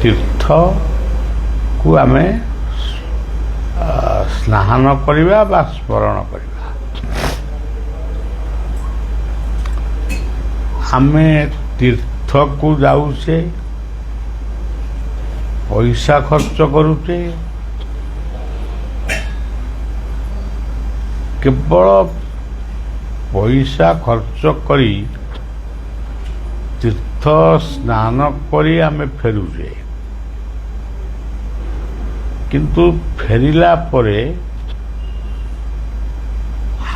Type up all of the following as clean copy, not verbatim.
ତୀର୍ଥକୁ ଆମେ ସ୍ନାନ କରିବା ବା ସ୍ମରଣ କରିବା। ଆମେ ତୀର୍ଥକୁ ଯାଉଛେ, ପଇସା ଖର୍ଚ୍ଚ କରୁଛେ, କେବଳ ପଇସା ଖର୍ଚ୍ଚ କରି ତୀର୍ଥ ସ୍ନାନ କରି ଆମେ ଫେରୁଛେ, କିନ୍ତୁ ଫେରିଲା ପରେ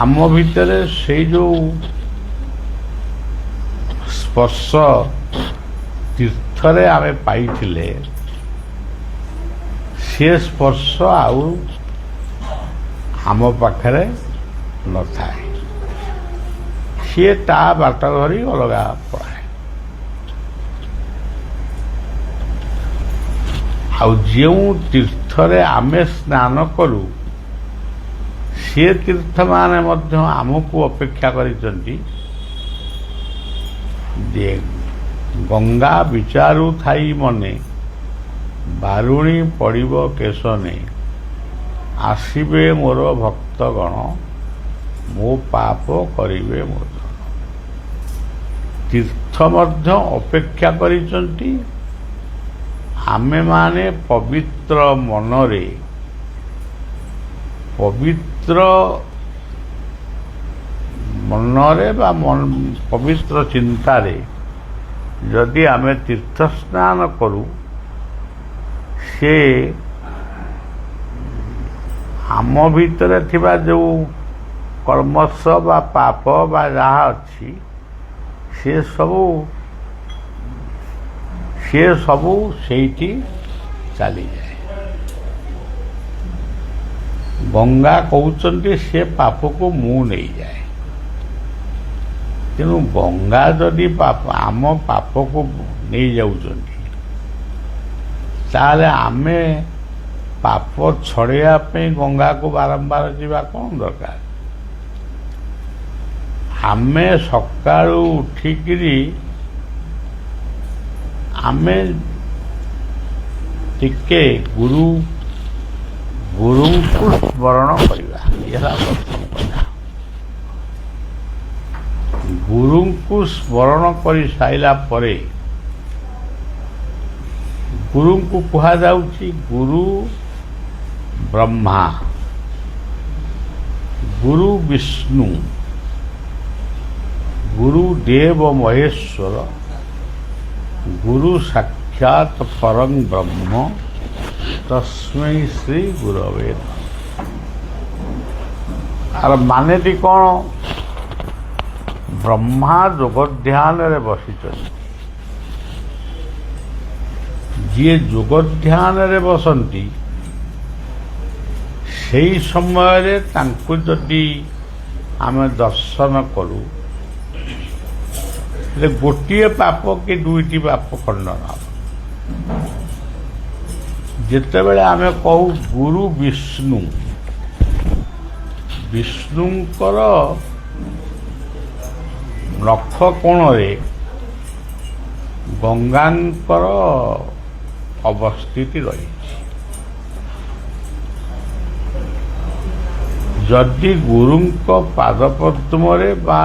ଆମ ଭିତରେ ସେଇ ଯେଉଁ ସ୍ପର୍ଶ ତୀର୍ଥରେ ଆମେ ପାଇଥିଲେ ସେ ସ୍ପର୍ଶ ଆଉ ଆମ ପାଖରେ ନଥାଏ, ସିଏ ତା ବାଟ ଧରି ଅଲଗା ପଳାଏ। ଆଉ ଯେଉଁ ତୀର୍ଥରେ ଆମେ ସ୍ନାନ କରୁ ସେ ତୀର୍ଥମାନେ ମଧ୍ୟ ଆମକୁ ଅପେକ୍ଷା କରିଛନ୍ତି ଯେ ଗଙ୍ଗା ବିଚାରୁ ଥାଇ ମନେ ବାରୁଣୀ ପଡ଼ିବ କେଶନେ, ଆସିବେ ମୋର ଭକ୍ତଗଣ ମୋ ପାପ କରିବେ ମୋଚନ। ତୀର୍ଥ ମଧ୍ୟ ଅପେକ୍ଷା କରିଛନ୍ତି ଆମେମାନେ ପବିତ୍ର ମନରେ, ବା ପବିତ୍ର ଚିନ୍ତାରେ ଯଦି ଆମେ ତୀର୍ଥ ସ୍ନାନ କରୁ ସେ ଆମ ଭିତରେ ଥିବା ଯେଉଁ କର୍ମଶ ବା ପାପ ବା ଯାହା ଅଛି ସେ ସବୁ ସେଇଠି ଚାଲିଯାଏ। ଗଙ୍ଗା କହୁଛନ୍ତି ସେ ପାପକୁ ମୁଁ ନେଇଯାଏ। ତେଣୁ ଗଙ୍ଗା ଯଦି ଆମ ପାପକୁ ନେଇଯାଉଛନ୍ତି ତାହେଲେ ଆମେ ପାପ ଛଡ଼େଇବା ପାଇଁ ଗଙ୍ଗାକୁ ବାରମ୍ବାର ଯିବା କ'ଣ ଦରକାର? ଆମେ ସକାଳୁ ଉଠିକିରି ଆମେ ଟିକେ ଗୁରୁଙ୍କୁ ସ୍ମରଣ କରିବା, ଏହା ପ୍ରଥମ କଥା। ଗୁରୁଙ୍କୁ ସ୍ମରଣ କରି ସାରିଲା ପରେ ଗୁରୁଙ୍କୁ କୁହାଯାଉଛି ଗୁରୁ ବ୍ରହ୍ମା, ଗୁରୁ ବିଷ୍ଣୁ, ଗୁରୁ ଦେବ ମହେଶ୍ୱର, ଗୁରୁ ସାକ୍ଷାତ୍ ପରଂ ବ୍ରହ୍ମ ତସ୍ମୈ ଶ୍ରୀ ଗୁରବେ ନମଃ। ଆର ମାନେଟି କ'ଣ? ବ୍ରହ୍ମା ଯୋଗ ଧ୍ୟାନରେ ବସିଛନ୍ତି। ଯିଏ ଯୋଗ ଧ୍ୟାନରେ ବସନ୍ତି ସେଇ ସମୟରେ ତାଙ୍କୁ ଯଦି ଆମେ ଦର୍ଶନ କରୁ ହେଲେ ଗୋଟିଏ ପାପ କି ଦୁଇଟି ପାପ ଖଣ୍ଡନ ହେବ। ଯେତେବେଳେ ଆମେ କହୁ ଗୁରୁ ବିଷ୍ଣୁ, ବିଷ୍ଣୁଙ୍କର ନଖ କୋଣରେ ଗଙ୍ଗାଙ୍କର ଅବସ୍ଥିତି ରହିଛି। ଯଦି ଗୁରୁଙ୍କ ପାଦପଦ୍ମରେ ବା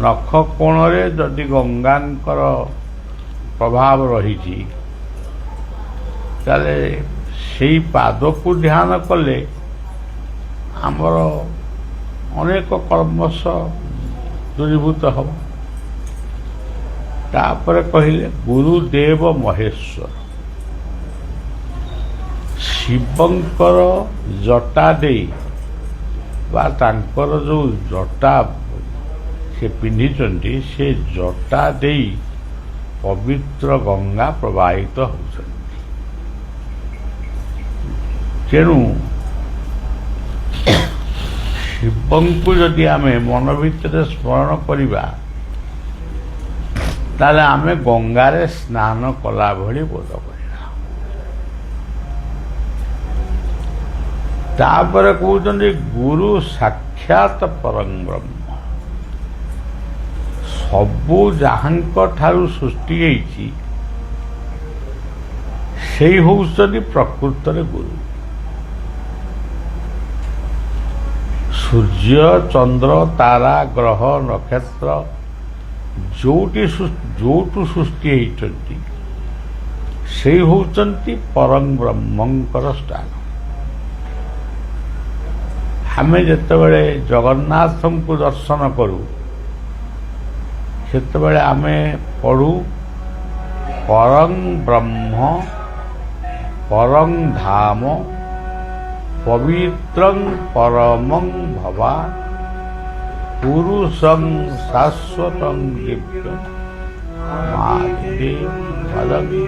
ନଖ କୋଣରେ ଯଦି ଗଙ୍ଗାଙ୍କର ପ୍ରଭାବ ରହିଛି ତାହେଲେ ସେଇ ପାଦକୁ ଧ୍ୟାନ କଲେ ଆମର ଅନେକ କର୍ମଶ ଦୂରୀଭୂତ ହେବ। ତାପରେ କହିଲେ ଗୁରୁଦେବ ମହେଶ୍ୱର, ଶିବଙ୍କର ଜଟା ଦେଇ ବା ତାଙ୍କର ଯେଉଁ ଜଟା ସେ ପିନ୍ଧିଛନ୍ତି ସେ ଜଟା ଦେଇ ପବିତ୍ର ଗଙ୍ଗା ପ୍ରବାହିତ ହେଉଛନ୍ତି। ତେଣୁ ଶିବଙ୍କୁ ଯଦି ଆମେ ମନ ଭିତରେ ସ୍ମରଣ କରିବା ତାହେଲେ ଆମେ ଗଙ୍ଗାରେ ସ୍ନାନ କଲା ଭଳି ବୋଧ କରିବା। ତାପରେ କହୁଛନ୍ତି ଗୁରୁ ସାକ୍ଷାତ ପରଂ ବ୍ରହ୍ମ, ସବୁ ଯାହାଙ୍କ ଠାରୁ ସୃଷ୍ଟି ହେଇଛି ସେଇ ହେଉଛନ୍ତି ପ୍ରକୃତରେ ଗୁରୁ। ସୂର୍ଯ୍ୟ ଚନ୍ଦ୍ର ତାରା ଗ୍ରହ ନକ୍ଷତ୍ର ଯୋଉଠୁ ସୃଷ୍ଟି ହେଇଛନ୍ତି ସେଇ ହେଉଛନ୍ତି ପରଂ ବ୍ରହ୍ମଙ୍କର ସ୍ଥାନ। ଆମେ ଯେତେବେଳେ ଜଗନ୍ନାଥଙ୍କୁ ଦର୍ଶନ କରୁ ସେତେବେଳେ ଆମେ ପଢ଼ୁ ପରଂ ବ୍ରହ୍ମ ପରଂ ଧାମ ପବିତ୍ରଂ ପରମଂ ଭବାନ୍ ପୁରୁଷଂ ଶାଶ୍ୱତଂ ଦିବ୍ୟଂ ମାଧି ଭଜନ୍ତି।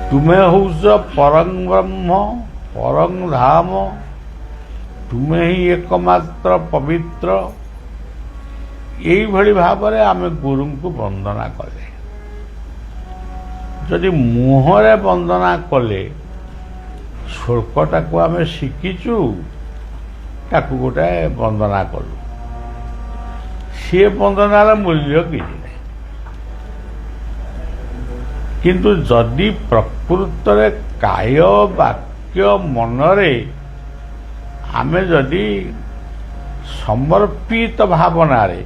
ତୁମେ ହଉଛ ପରଂ ବ୍ରହ୍ମ ପରଂ ଧାମ, ତୁମେ ହିଁ ଏକମାତ୍ର ପବିତ୍ର। ଏଇଭଳି ଭାବରେ ଆମେ ଗୁରୁଙ୍କୁ ବନ୍ଦନା କଲେ। ଯଦି ମୁହଁରେ ବନ୍ଦନା କଲେ ଶ୍ଳୋକଟାକୁ ଆମେ ଶିଖିଛୁ, ତାକୁ ଗୋଟାଏ ବନ୍ଦନା କଲୁ, ସିଏ ବନ୍ଦନାର ମୂଲ୍ୟ କିଛି ନାହିଁ। କିନ୍ତୁ ଯଦି ପ୍ରକୃତରେ କାୟ ବାକ୍ୟ ମନରେ ଆମେ ଯଦି ସମର୍ପିତ ଭାବନାରେ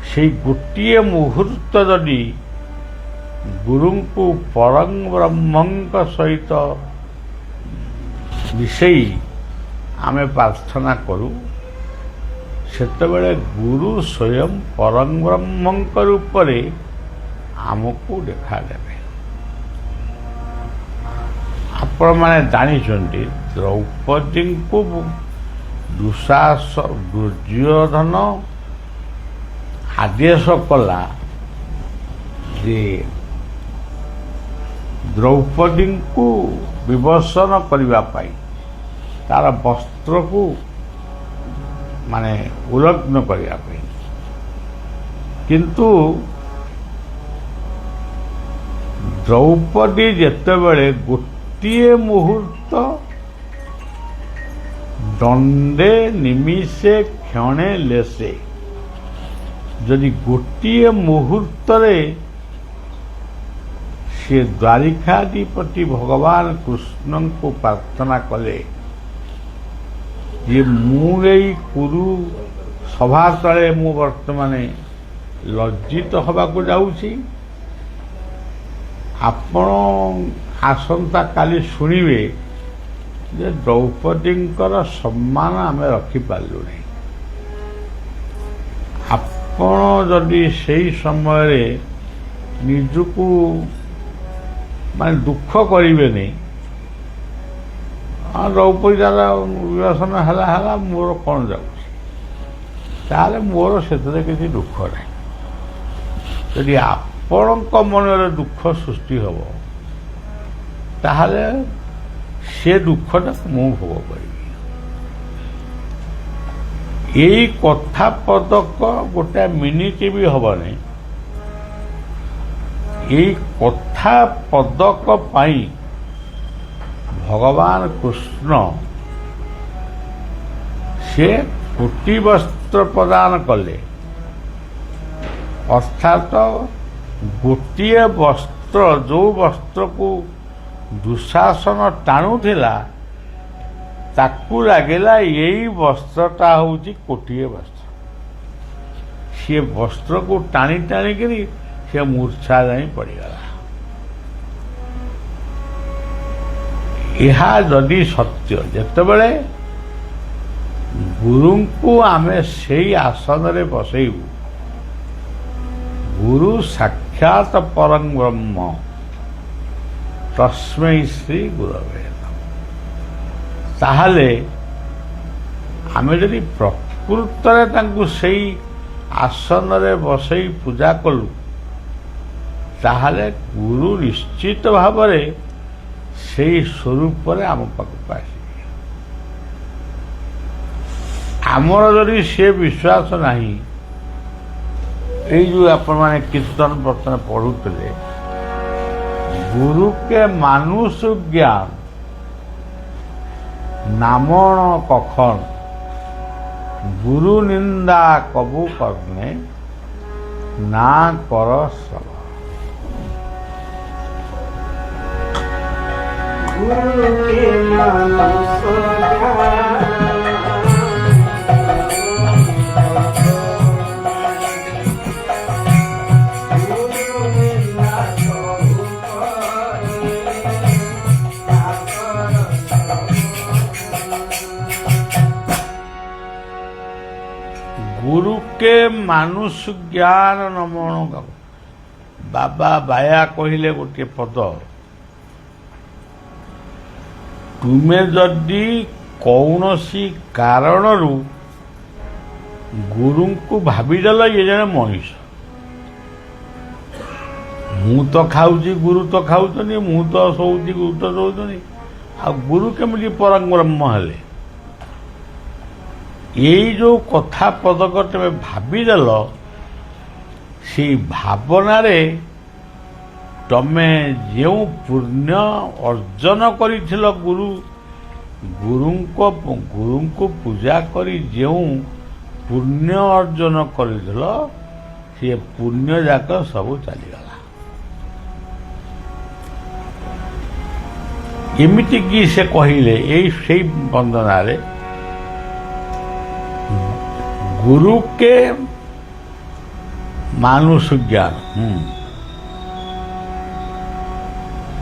ସେଇ ଗୋଟିଏ ମୁହୂର୍ତ୍ତ ଯଦି ଗୁରୁଙ୍କୁ ପରଂ ବ୍ରହ୍ମଙ୍କ ସହିତ ମିଶେଇ ଆମେ ପ୍ରାର୍ଥନା କରୁ, ସେତେବେଳେ ଗୁରୁ ସ୍ୱୟଂ ପରଂ ବ୍ରହ୍ମଙ୍କ ରୂପରେ ଆମକୁ ଦେଖାଦେବେ। ଆପଣମାନେ ଜାଣିଛନ୍ତି ଦ୍ରୌପଦୀଙ୍କୁ ଦୁର୍ଯ୍ୟୋଧନ ଆଦେଶ କଲା ଯେ ଦ୍ରୌପଦୀଙ୍କୁ ବିବର୍ଷଣ କରିବା ପାଇଁ ତାର ବସ୍ତ୍ରକୁ ମାନେ ଉଲଗ୍ନ କରିବା ପାଇଁ। କିନ୍ତୁ ଦ୍ରୌପଦୀ ଯେତେବେଳେ ଗୋଟିଏ ମୁହୂର୍ତ୍ତ ଦଣ୍ଡେ ନିମିଷେ କ୍ଷଣେ ଲେସେ, ଯଦି ଗୋଟିଏ ମୁହୂର୍ତ୍ତରେ ସେ ଦ୍ୱାରିକାଧିପତି ଭଗବାନ କୃଷ୍ଣଙ୍କୁ ପ୍ରାର୍ଥନା କଲେ ଯେ ମୁଁ ଏଇ କୁରୁ ସଭା ତଳେ ମୁଁ ବର୍ତ୍ତମାନ ଲଜ୍ଜିତ ହେବାକୁ ଯାଉଛି, ଆପଣ ଆସନ୍ତା କାଲି ଶୁଣିବେ ଯେ ଦ୍ରୌପଦୀଙ୍କର ସମ୍ମାନ ଆମେ ରଖିପାରିଲୁ ନାହିଁ। ଆପଣ ଯଦି ସେଇ ସମୟରେ ନିଜକୁ ମାନେ ଦୁଃଖ କରିବେନି, ଦ୍ରୌପଦୀର ବିବାସନ ହେଲା ମୋର କ'ଣ ଯାଉଛି, ତାହେଲେ ମୋର ସେଥିରେ କିଛି ଦୁଃଖ ନାହିଁ। ଯଦି ଆପଣଙ୍କ ମନରେ ଦୁଃଖ ସୃଷ୍ଟି ହେବ ତାହେଲେ ସେ ଦୁଃଖଟାକୁ ମୁଁ ଭୋଗ କରିବି। ଏଇ କଥା ପଦକ ଗୋଟେ ମିନିଟ୍ ବି ହେବନି। ଏଇ କଥା ପଦକ ପାଇଁ ଭଗବାନ କୃଷ୍ଣ ସେ କୋଟି ବସ୍ତ୍ର ପ୍ରଦାନ କଲେ। ଅର୍ଥାତ ଗୋଟିଏ ବସ୍ତ୍ର, ଯେଉଁ ବସ୍ତ୍ରକୁ ଦୁଃଶାସନ ଟାଣୁଥିଲା ତାକୁ ଲାଗିଲା ଏଇ ବସ୍ତ୍ରଟା ହେଉଛି କୋଟିଏ ବସ୍ତ୍ର। ସିଏ ବସ୍ତ୍ରକୁ ଟାଣି ଟାଣିକିରି ସେ ମୂର୍ଚ୍ଛା ଯାଇ ପଡ଼ିଗଲା। ଏହା ଯଦି ସତ୍ୟ, ଯେତେବେଳେ ଗୁରୁଙ୍କୁ ଆମେ ସେଇ ଆସନରେ ବସେଇବୁ, ଗୁରୁ ସାକ୍ଷାତ ପରଂ ବ୍ରହ୍ମ ତସ୍ମୈ ଶ୍ରୀ ଗୁରବେ ନମଃ, ତାହେଲେ ଆମେ ଯଦି ପ୍ରକୃତରେ ତାଙ୍କୁ ସେଇ ଆସନରେ ବସେଇ ପୂଜା କଲୁ, ତାହେଲେ ଗୁରୁ ନିଶ୍ଚିତ ଭାବରେ ସେଇ ସ୍ୱରୂପରେ ଆମ ପାଖକୁ ଆସିବେ। ଆମର ଯଦି ସେ ବିଶ୍ୱାସ ନାହିଁ, ଏଇ ଯେଉଁ ଆପଣମାନେ କୀର୍ତ୍ତନ ବର୍ତ୍ତମାନ ପଢ଼ୁଥିଲେ, गुरु के मानुष ज्ञान नामण कखन गुरु निंदा कबू करने ना कर सब। गुरु के मानुष ज्ञान नमन बाबा बाया कहले गोटे पद तुमे जदि कौनसी कारणरू गुरु को भाविदेल ये जने मनीष मु तो खाऊची गुरु तो खाऊचनी मु तो शोची गुरु तो शोचनी आ गुरु केमिति परम ब्रह्म हेले यही जो कथा पदक तुम भाविदेल से भावना तमें जो पुण्य अर्जन कर गुरु को पूजा करी जो पुण्य अर्जन कर सी पुण्य जाक सब चलीगला एमिति कि से कहले यही वंदना रे गुरु के मानुष ज्ञान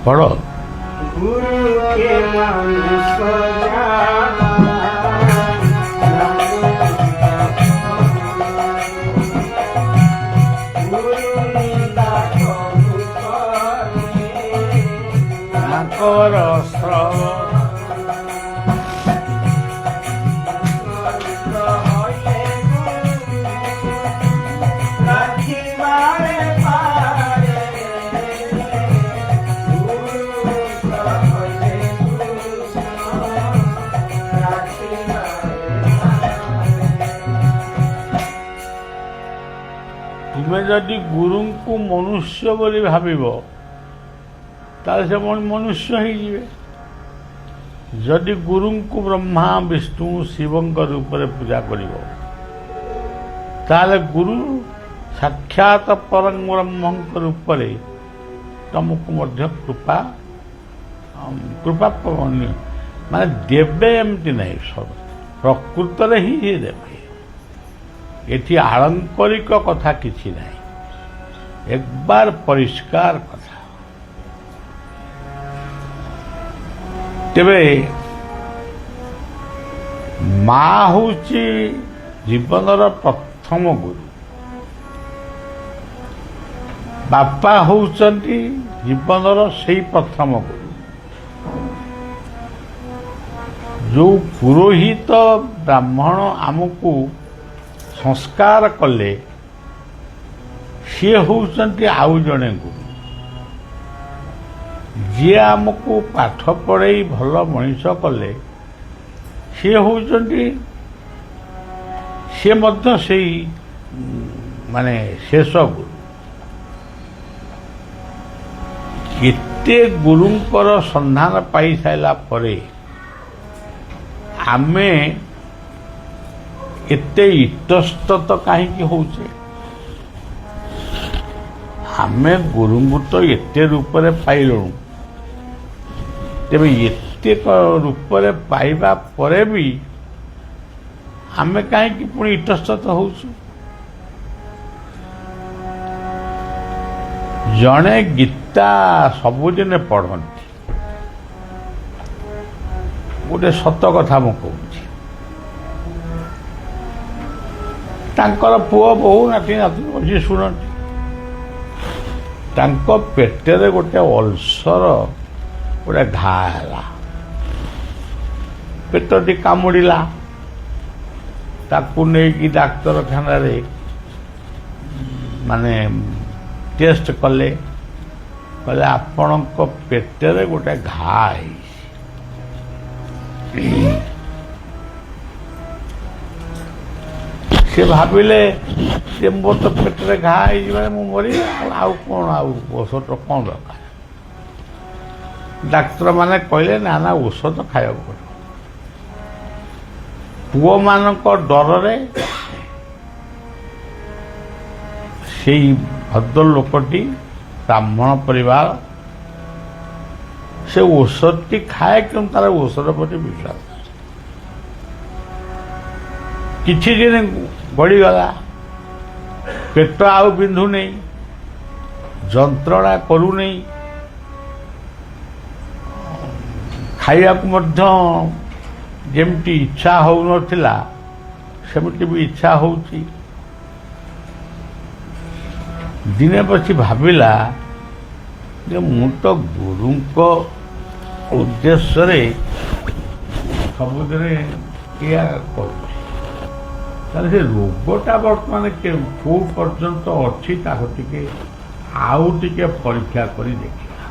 पढ़ो गुरु के मानुष ज्ञान तुम्हें जदि गुरु को मनुष्य बोली भाविब ताले से मनुष्य ही जीवे जदि गुरु को ब्रह्मा विष्णु शिव रूप में पूजा करिवो ताले गुरु साक्षात परम ब्रह्म रूप में तुमको मध्य कृपा कृपा माने देवे एमती नहीं सब प्रकृत ही ये देवे एटी आलंकरिक कथा किछि नहीं एक बार परिष्कार कथा तेबे माँ हूची जीवनर प्रथम गुरु बापा होउचंती जीवनर सेई प्रथम गुरु जो पुरोहित ब्राह्मण आमको संस्कार कले सी होउचंती आउ जणे गुरु जी आमको पाठ पढ़ाई भल मनीष कले सी होउचंती सी मध्य सेई माने शेष गुरु केते गुरुंकर संधान पाई साइला परे आमे एते इतस्तत कहीं होचे आमे गुरु तो एते रूप में पाइलु तेरे एते रूप में पाइबा परे भी आमे कहीं पुणी इतस्तत होचु जड़े गीता सबुदिन पढ़ती गोटे सत कथा मु कहूँ तांकर पुओ बहु नाती नाती बसी शुणती तांको पेटेरे गोटे अल्सर गोटे घाला पेटटी कामुड़िला ताकू नहीं डाक्तरखाना रे माने टेस्ट कले कहले आपण पेटेरे गोटे घा से भाविले से मोर तो पेटरे घा मरी आउ कौन औषध कौन दरकार डाक्तर माने कहले ना ना औषध खाया पड़े पुओ मानक डर से भद्र लोकटी ब्राह्मण परिवार ସେ ଔଷଧଟି ଖାଏ କିନ୍ତୁ ତାର ଔଷଧ ପ୍ରତି ବିଶ୍ୱାସ କିଛି ଦିନ ଗଡ଼ିଗଲା ପେଟ ଆଉ ବିନ୍ଧୁନେଇ ଯନ୍ତ୍ରଣା କରୁନେଇ ଖାଇବାକୁ ମଧ୍ୟ ଯେମିତି ଇଚ୍ଛା ହେଉନଥିଲା ସେମିତି ବି ଇଚ୍ଛା ହେଉଛି ଦିନେ ବସି ଭାବିଲା ଯେ ମୁଁ ତ ଗୁରୁଙ୍କ ଉଦ୍ଦେଶ୍ୟରେ ସବୁଦିନ ଏଇଆ କରୁଛି ତାହେଲେ ସେ ରୋଗଟା ବର୍ତ୍ତମାନ କେଉଁ ପର୍ଯ୍ୟନ୍ତ ଅଛି ତାକୁ ଟିକେ ଆଉ ଟିକେ ପରୀକ୍ଷା କରି ଦେଖିଲା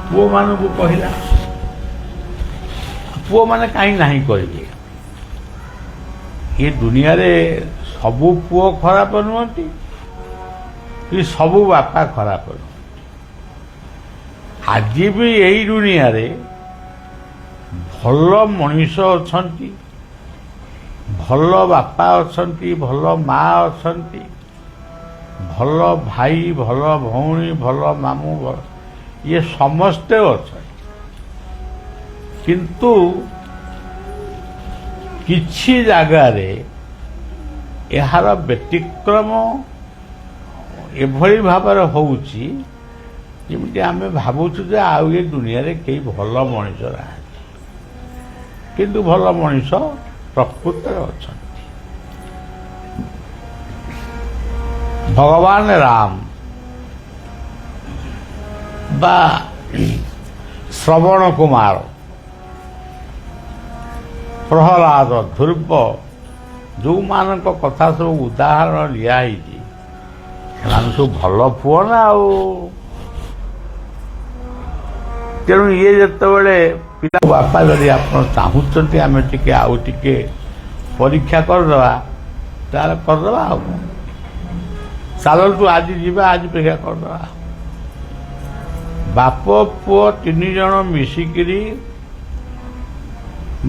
ପୁଅମାନଙ୍କୁ କହିଲା ପୁଅମାନେ କାହିଁ ନାହିଁ କରିବେ ଏ ଦୁନିଆରେ ସବୁ ପୁଅ ଖରାପ ନୁହନ୍ତି କି ସବୁ ବାପା ଖରାପ ନୁହନ୍ତି ଆଜି ବି ଏଇ ଦୁନିଆରେ ଭଲ ମଣିଷ ଅଛନ୍ତି ଭଲ ବାପା ଅଛନ୍ତି ଭଲ ମା ଅଛନ୍ତି ଭଲ ଭାଇ ଭଲ ଭଉଣୀ ଭଲ ମାମୁଁ ଇଏ ସମସ୍ତେ ଅଛନ୍ତି କିନ୍ତୁ କିଛି ଜାଗାରେ ଏହାର ବ୍ୟତିକ୍ରମ ଏଭଳି ଭାବରେ ହେଉଛି ଯେମିତି ଆମେ ଭାବୁଛୁ ଯେ ଆଉ ଏ ଦୁନିଆରେ କେହି ଭଲ ମଣିଷ ନାହାନ୍ତି କିନ୍ତୁ ଭଲ ମଣିଷ ପ୍ରକୃତରେ ଅଛନ୍ତି ଭଗବାନ ରାମ ବା ଶ୍ରବଣ କୁମାର ପ୍ରହ୍ଲାଦ ଧ୍ରୁବ ଯେଉଁମାନଙ୍କ କଥା ସବୁ ଉଦାହରଣ ଦିଆହେଇଛି ସେମାନେ ସବୁ ଭଲ ପୁଅ ନା ଆଉ ତେଣୁ ଇଏ ଯେତେବେଳେ ପିଲା ବାପା ଯଦି ଆପଣ ଚାହୁଁଛନ୍ତି ଆମେ ଟିକେ ଆଉ ଟିକେ ପରୀକ୍ଷା କରିଦେବା ତାହେଲେ କରିଦେବା ଆଉ ଚାଲନ୍ତୁ ଆଜି ଯିବା ଆଜି ପରୀକ୍ଷା କରିଦେବା ବାପ ପୁଅ 3 ଜଣ ମିଶିକିରି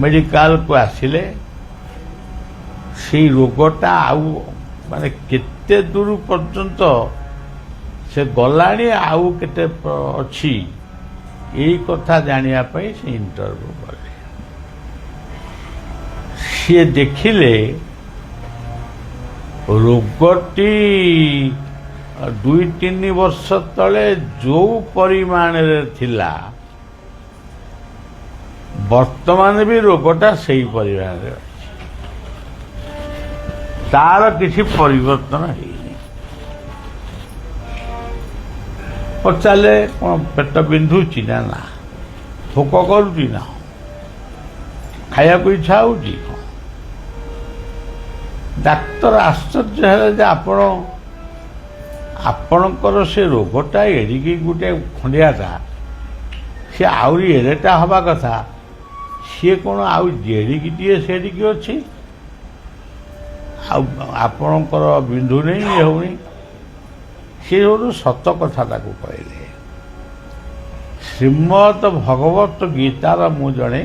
ମେଡିକାଲକୁ ଆସିଲେ ସେଇ ରୋଗଟା ଆଉ ମାନେ କେତେ ଦୂର ପର୍ଯ୍ୟନ୍ତ ସେ ଗଲାଣି ଆଉ କେତେ ଅଛି ଏଇ କଥା ଜାଣିବା ପାଇଁ ସେ ଇଣ୍ଟରଭ୍ୟୁ କଲେ ସିଏ ଦେଖିଲେ ରୋଗଟି 2-3 ବର୍ଷ ତଳେ ଯୋଉ ପରିମାଣରେ ଥିଲା ବର୍ତ୍ତମାନ ବି ରୋଗଟା ସେଇ ପରିମାଣରେ ଅଛି ତାର କିଛି ପରିବର୍ତ୍ତନ ହେଇନି ପଚାରିଲେ କ'ଣ ପେଟ ବିନ୍ଧୁଛି ନା ନା ଭୋକ କରୁଛି ନା ଖାଇବାକୁ ଇଚ୍ଛା ହେଉଛି ଡାକ୍ତର ଆଶ୍ଚର୍ଯ୍ୟ ହେଲେ ଯେ ଆପଣଙ୍କର ସେ ରୋଗଟା ଏଡ଼ିକି ଗୋଟେ ଖଣ୍ଡିଆଟା ସେ ଆହୁରି ଏଡ଼େଟା ହେବା କଥା ସିଏ କ'ଣ ଆଉ ଯେଡ଼ିକିଟିଏ ସେଡ଼ିକି ଅଛି ଆଉ ଆପଣଙ୍କର ବିନ୍ଧୁନି ଇଏ ହେଉନି ସେ ଗୋଟେ ସତ କଥା ତାକୁ କହିଲେ ଶ୍ରୀମଦ ଭଗବତ ଗୀତାର ମୁଁ ଜଣେ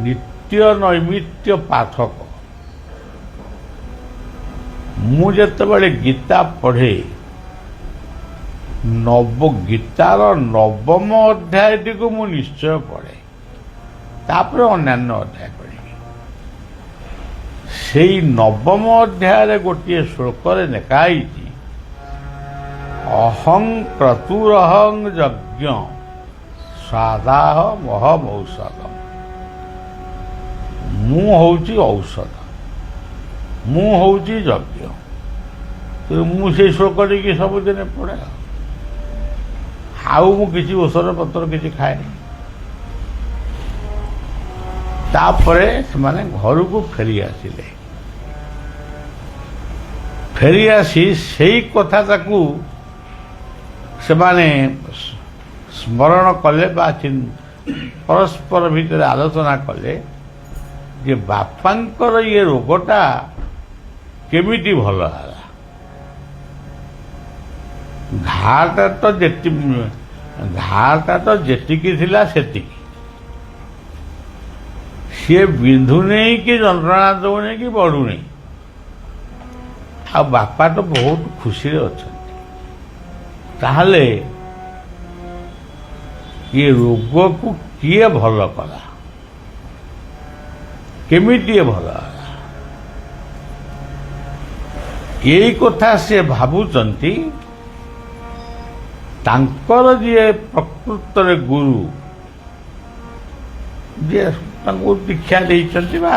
ନିତ୍ୟ ନୈମିତ୍ୟ ପାଠକ ମୁଁ ଯେତେବେଳେ ଗୀତା ପଢ଼େ ଗୀତାର 9ମ ଅଧ୍ୟାୟଟିକୁ ମୁଁ ନିଶ୍ଚୟ ପଢ଼େ ତାପରେ ଅନ୍ୟାନ୍ୟ ଅଧ୍ୟାୟ ପଢ଼ିବି ସେଇ 9ମ ଅଧ୍ୟାୟରେ ଗୋଟିଏ ଶ୍ଲୋକରେ ଲେଖା ହେଇଛି ଅହଂ କ୍ରତୁରହଂ ଯଜ୍ଞ ସ୍ୱାଦାହ ମହମ ଔଷଧ ମୁଁ ହେଉଛି ଔଷଧ ମୁଁ ହେଉଛି ଯଜ୍ଞ ତେଣୁ ମୁଁ ସେଇ ଶ୍ଲୋକଟିକି ସବୁଦିନ ପଢ଼େ ଆଉ ମୁଁ କିଛି ଔଷଧ ପତ୍ର କିଛି ଖାଏନି ତାପରେ ସେମାନେ ଘରକୁ ଫେରି ଆସିଲେ ଫେରି ଆସି ସେଇ କଥାଟାକୁ ସେମାନେ ସ୍ମରଣ କଲେ ବା ପରସ୍ପର ଭିତରେ ଆଲୋଚନା କଲେ ଯେ ବାପାଙ୍କର ଇଏ ରୋଗଟା କେମିତି ଭଲ ହେଲା ଘାଟା ତ ଯେତିକି ଥିଲା ସେତିକି ସିଏ ବିନ୍ଧୁନେଇ କି ଯନ୍ତ୍ରଣା ଦେଉନି କି ବଢ଼ୁନି ଆଉ ବାପା ତ ବହୁତ ଖୁସିରେ ଅଛନ୍ତି ତାହେଲେ ଏ ରୋଗକୁ କିଏ ଭଲ କଲା, କେମିତି ଭଲ ହେଲା, ଏଇ କଥା ସେ ଭାବୁଛନ୍ତି। ତାଙ୍କର ଯିଏ ପ୍ରକୃତରେ ଗୁରୁ, ଯିଏ ତାଙ୍କୁ ଦୀକ୍ଷା ଦେଇଛନ୍ତି ବା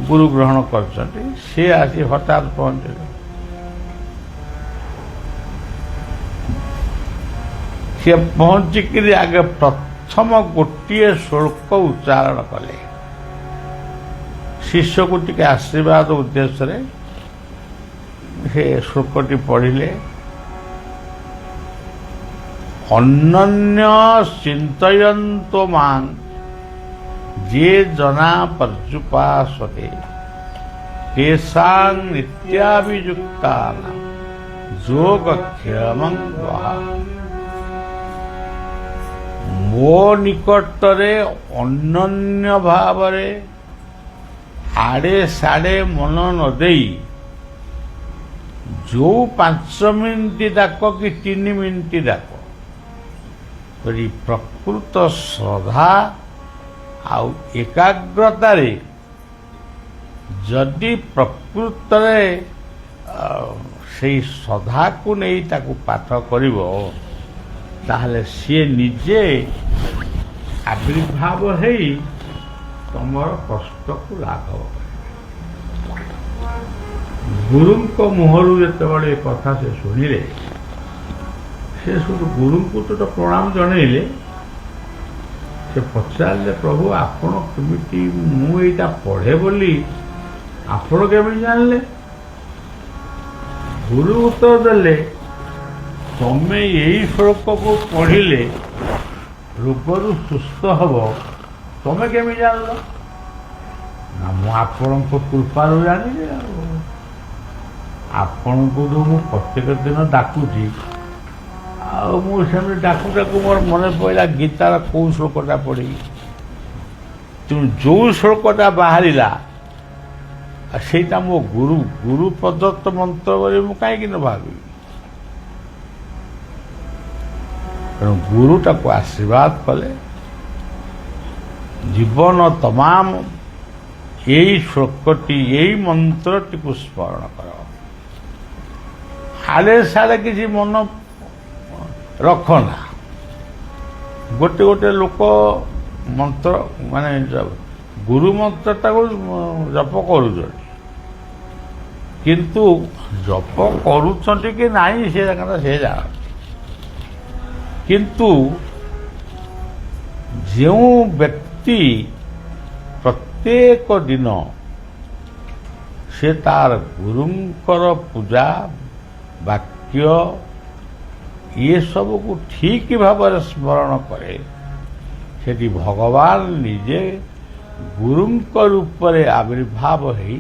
ଗୁରୁ ଗ୍ରହଣ କରିଛନ୍ତି, ସେ ଆସି ହଠାତ୍ ପହଞ୍ଚିଲେ। ସେ ପହଞ୍ଚିକିରି ଆଗେ ପ୍ରଥମ ଗୋଟିଏ ଶ୍ଲୋକ ଉଚ୍ଚାରଣ କଲେ। ଶିଷ୍ୟକୁ ଟିକେ ଆଶୀର୍ବାଦ ଉଦ୍ଦେଶ୍ୟରେ ସେ ଶ୍ଲୋକଟି ପଢ଼ିଲେ। ଅନନ୍ୟ ଚିନ୍ତୟନ୍ତୋ ମାଂ ଯେ ଜନା ପର୍ଯ୍ୟୁପାସତେ ତେଷାଂ ନିତ୍ୟାଭିଯୁକ୍ତାନାଂ ଯୋଗକ୍ଷେମଂ ବହା। ମୋ ନିକଟରେ ଅନନ୍ୟ ଭାବରେ ଆଡ଼େ ସାଡ଼େ ମନ ନ ଦେଇ ଯୋଉ 5 ମିନିଟ୍ ଡାକ କି 3 ମିନିଟ୍ ଡାକ କରି ପ୍ରକୃତ ଶ୍ରଦ୍ଧା ଆଉ ଏକାଗ୍ରତାରେ ଯଦି ପ୍ରକୃତରେ ସେଇ ଶ୍ରଦ୍ଧାକୁ ନେଇ ତାକୁ ପାଠ କରିବ, ତାହେଲେ ସିଏ ନିଜେ ଆବିର୍ଭାବ ହେଇ ତମର କଷ୍ଟକୁ ଲାଘବ କରିବେ। ଗୁରୁଙ୍କ ମୁହଁରୁ ଯେତେବେଳେ ଏ କଥା ସେ ଶୁଣିଲେ, ସେ ସବୁ ଗୁରୁଙ୍କୁ ତ ପ୍ରଣାମ ଜଣେଇଲେ। ସେ ପଚାରିଲେ, ପ୍ରଭୁ ଆପଣ କେମିତି, ମୁଁ ଏଇଟା ପଢ଼େ ବୋଲି ଆପଣ କେମିତି ଜାଣିଲେ? ଗୁରୁ ଉତ୍ତର ଦେଲେ, ତମେ ଏଇ ଶ୍ଲୋକକୁ ପଢ଼ିଲେ ରୋଗରୁ ସୁସ୍ଥ ହବ, ତମେ କେମିତି ଜାଣିଲ? ନା, ମୁଁ ଆପଣଙ୍କ କୃପାରୁ ଜାଣିଲି। ଆପଣଙ୍କୁ ଯୋଉ ମୁଁ ପ୍ରତ୍ୟେକ ଦିନ ଡାକୁଛି, ଆଉ ମୁଁ ସେମିତି ଡାକୁ ଡାକୁ ମୋର ମନେ ପଡ଼ିଲା ଗୀତାର କୋଉ ଶ୍ଲୋକଟା ପଢ଼ିବି। ତେଣୁ ଯୋଉ ଶ୍ଲୋକଟା ବାହାରିଲା ସେଇଟା ମୋ ଗୁରୁ ପ୍ରଦତ୍ତ ମନ୍ତ୍ର ବୋଲି ମୁଁ କାହିଁକି ନ ଭାବିବି। ତେଣୁ ଗୁରୁ ତାକୁ ଆଶୀର୍ବାଦ କଲେ, ଜୀବନ ତମାମ ଏଇ ଶ୍ଲୋକଟି, ଏଇ ମନ୍ତ୍ରଟିକୁ ସ୍ମରଣ କର, ଆଡ଼େ ସାଡ଼େ କିଛି ମନ ରଖନା। ଗୋଟେ ଗୋଟେ ଲୋକ ମନ୍ତ୍ର ମାନେ ଗୁରୁ ମନ୍ତ୍ରଟାକୁ ଜପ କରୁଛନ୍ତି, କିନ୍ତୁ ଜପ କରୁଛନ୍ତି କି ନାହିଁ ସେ ଜାଣନ୍ତି। କିନ୍ତୁ ଯେଉଁ ବ୍ୟକ୍ତି ପ୍ରତ୍ୟେକ ଦିନ ସେ ତାର ଗୁରୁଙ୍କର ପୂଜା ବାକ୍ୟ ଇଏ ସବୁକୁ ଠିକ୍ ଭାବରେ ସ୍ମରଣ କରେ, ସେଠି ଭଗବାନ ନିଜେ ଗୁରୁଙ୍କ ରୂପରେ ଆବିର୍ଭାବ ହେଇ